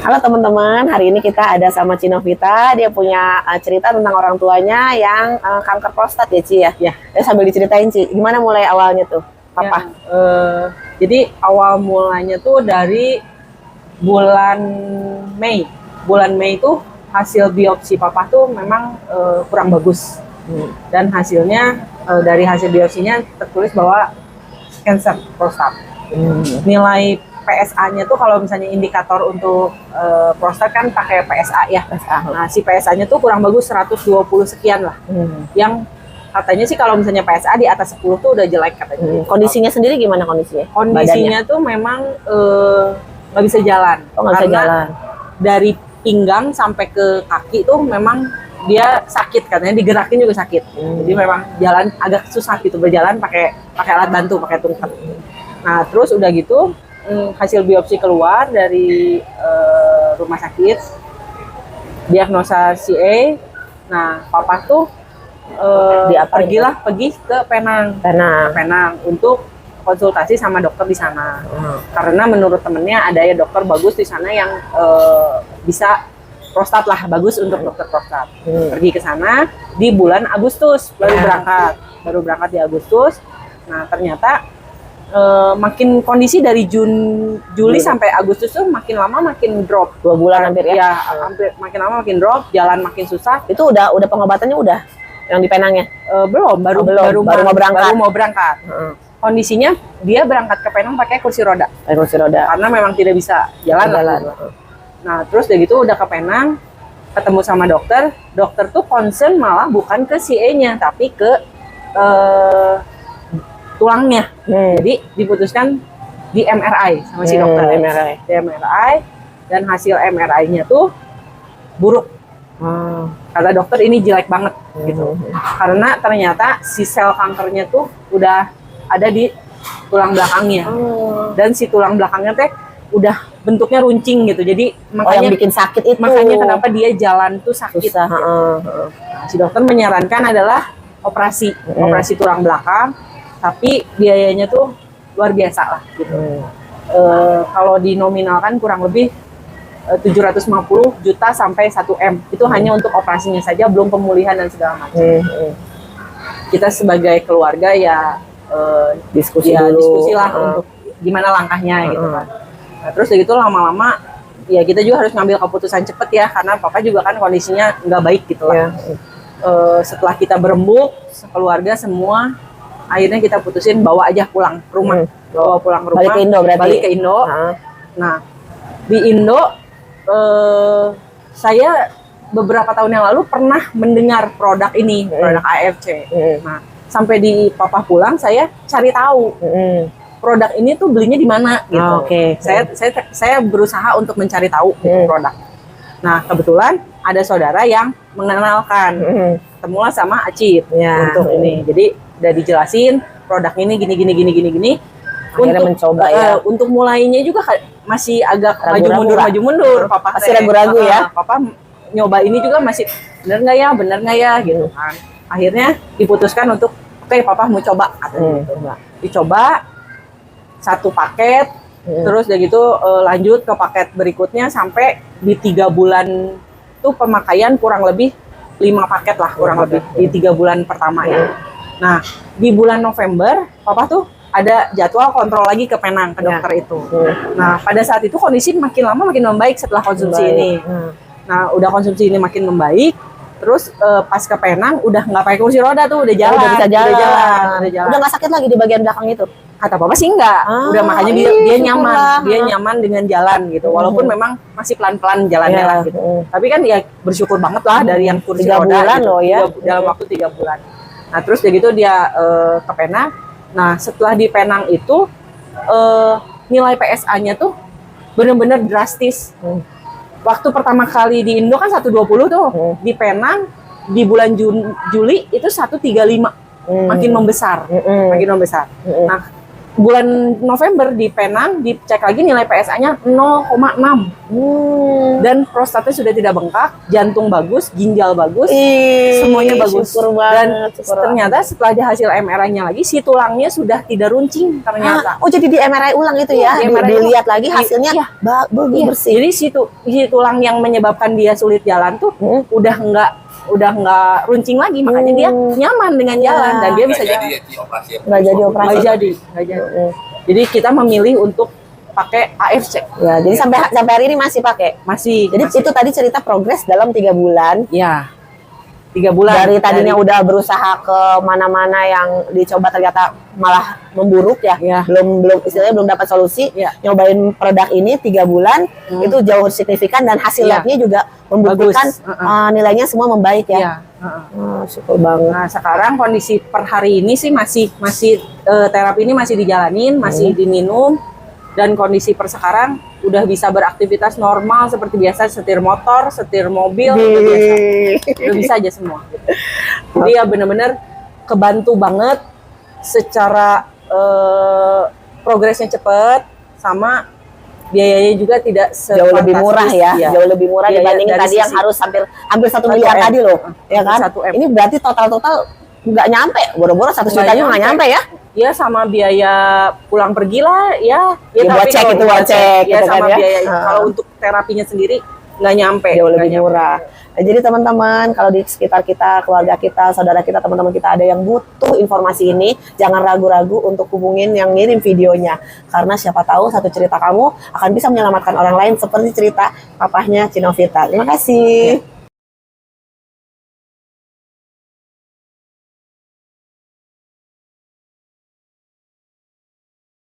Halo teman-teman, hari ini kita ada sama Cinovita. Dia punya cerita tentang orang tuanya yang kanker prostat ya Ci ya. Ya. Sambil diceritain Ci, gimana mulai awalnya tuh, Papa? Jadi awal mulanya tuh dari bulan Mei. Bulan Mei itu hasil biopsi Papa tuh memang kurang bagus. Dan hasilnya dari hasil biopsinya tertulis bahwa kanker prostat. Nilai PSA-nya tuh kalau misalnya indikator untuk prostat kan pakai PSA ya. PSA. Nah, si PSA-nya tuh kurang bagus 120 sekian lah. Yang katanya sih kalau misalnya PSA di atas 10 tuh udah jelek katanya. Kondisinya sendiri gimana kondisinya? Kondisinya tuh memang nggak bisa jalan. Oh, nggak bisa Karena jalan. dari pinggang sampai ke kaki tuh memang dia sakit, katanya digerakin juga sakit. Jadi memang jalan agak susah gitu, berjalan pakai alat bantu, pakai tungkat. Nah, terus udah gitu hasil biopsi keluar dari rumah sakit, diagnosa CA. Nah, Papa tuh pergi ke Penang untuk konsultasi sama dokter di sana. Karena menurut temennya ada ya dokter bagus di sana yang bisa prostat lah, bagus untuk dokter prostat. Pergi ke sana di bulan Agustus baru berangkat di Agustus. Nah, ternyata makin kondisi dari Juli sampai Agustus tuh makin lama makin drop. 2 bulan hampir ya? Ya, hampir makin lama makin drop, jalan makin susah. Itu udah pengobatannya udah yang di Penangnya? Belum, baru mau berangkat. Kondisinya dia berangkat ke Penang pakai kursi roda. Karena memang tidak bisa jalan. Nah, terus dari gitu udah ke Penang, ketemu sama dokter. Dokter tuh concern malah bukan ke CA-nya, tapi ke tulangnya. Jadi diputuskan di MRI sama si dokter. Di MRI dan hasil MRI-nya tuh buruk. Kata dokter ini jelek banget gitu. Karena ternyata si sel kankernya tuh udah ada di tulang belakangnya. Dan si tulang belakangnya teh udah bentuknya runcing gitu. Jadi makanya yang bikin sakit itu. Makanya kenapa dia jalan tuh sakit. Susah, gitu. Nah, si dokter menyarankan adalah operasi tulang belakang. Tapi biayanya tuh luar biasa lah gitu. Kalau dinominalkan kurang lebih 750 juta sampai 1 M. Itu hanya untuk operasinya saja, belum pemulihan dan segala macam. Kita sebagai keluarga ya diskusi lah untuk gimana langkahnya gitu kan. Nah, terus begitu lama-lama ya kita juga harus ngambil keputusan cepet ya, karena Papa juga kan kondisinya nggak baik gitu lah. Setelah kita berembuk keluarga semua, akhirnya kita putusin bawa aja pulang ke rumah. Balik ke Indo berarti? Balik ke Indo. Nah, di Indo saya beberapa tahun yang lalu pernah mendengar produk ini, produk AFC. Nah, sampai di Papa pulang saya cari tahu produk ini tuh belinya di mana gitu. Saya berusaha untuk mencari tahu gitu, produk. Nah, kebetulan ada saudara yang mengenalkan. Ketemulah sama Acit untuk ini. Jadi udah dijelasin produk ini gini. Akhirnya mencoba ya. Untuk mulainya juga masih agak Ragu-ragu maju mundur. Papa masih ragu-ragu ya. Papa nyoba ini juga masih bener nggak ya gitu kan. Akhirnya diputuskan untuk oke, Papa mau coba katanya gitu. Dicoba 1 paket, terus udah gitu lanjut ke paket berikutnya sampai di 3 bulan tuh pemakaian kurang lebih 5 paket lah kurang lebih di 3 bulan pertama ya. Nah, di bulan November Papa tuh ada jadwal kontrol lagi ke Penang ke dokter itu. Nah, pada saat itu kondisi makin lama makin membaik setelah konsumsi ini. Nah, udah konsumsi ini makin membaik, terus pas ke Penang udah nggak pakai kursi roda tuh, udah jalan. Udah bisa jalan. Udah nggak sakit lagi di bagian belakang itu? Kata Papa sih enggak. Udah makanya dia nyaman. Dia nyaman dengan jalan gitu. Walaupun memang masih pelan-pelan jalannya lah gitu. Tapi kan ya bersyukur banget lah dari yang kursi 3 roda bulan gitu. loh ya. Dalam waktu 3 bulan. Nah, terus udah gitu dia ke Penang. Nah, setelah di Penang itu nilai PSA-nya tuh bener-bener drastis. Waktu pertama kali di Indo kan 120 tuh. Di Penang di bulan Juli itu 135. Makin membesar. Nah, bulan November di Penang dicek lagi nilai PSA-nya 0,6. Dan prostatnya sudah tidak bengkak, jantung bagus, ginjal bagus, semuanya bagus. Syukur Dan banget, syukur ternyata setelah ada hasil MRI-nya lagi, si tulangnya sudah tidak runcing ternyata. Oh, jadi di MRI ulang itu ya? Iya, di MRI Dilihat lagi hasilnya Iya. bagus, Iya, bersih. jadi si tulang yang menyebabkan dia sulit jalan tuh udah nggak runcing lagi, makanya dia nyaman dengan jalan dan dia bisa jalan. Nggak jadi operasi. Nggak jadi. Jadi kita memilih untuk pakai AFC. Ya, jadi sampai hari ini masih pakai. Masih. Jadi itu tadi cerita progres dalam 3 bulan. Ya, 3 bulan. Dari tadinya udah berusaha ke mana-mana yang dicoba ternyata malah memburuk ya. Ya. Belum istilahnya belum dapat solusi. Ya. Nyobain produk ini 3 bulan itu jauh signifikan dan hasil Ya. labnya juga membuktikan Bagus. nilainya semua membaik ya. Ya. Syukur banget. Nah, sekarang kondisi per hari ini sih masih terapi ini masih dijalanin, masih diminum, dan kondisi per sekarang udah bisa beraktivitas normal seperti biasa, setir motor, setir mobil, udah bisa aja semua. Jadi ya bener-bener kebantu banget secara progresnya cepet, sama biayanya juga tidak Jauh lebih murah ya, Iya. jauh lebih murah Biaya dibandingin dari tadi yang sisi- harus hampir 1 1 miliar M. tadi loh, ya kan? 1 M. Ini berarti total nggak nyampe, boro-boro 1 juta juga nggak nyampe ya? Ya sama biaya pulang pergi lah, ya Ya, buat tapi cek kalau itu, buat cek ya gitu kan sama ya. biaya Ah. kalau untuk terapinya sendiri nggak nyampe, Jauh nggak lebih nyampe. murah. Nah, jadi teman-teman, kalau di sekitar kita, keluarga kita, saudara kita, teman-teman kita ada yang butuh informasi ini, jangan ragu-ragu untuk hubungin yang ngirim videonya. Karena siapa tahu satu cerita kamu akan bisa menyelamatkan orang lain seperti cerita papahnya Cinovita. Terima kasih.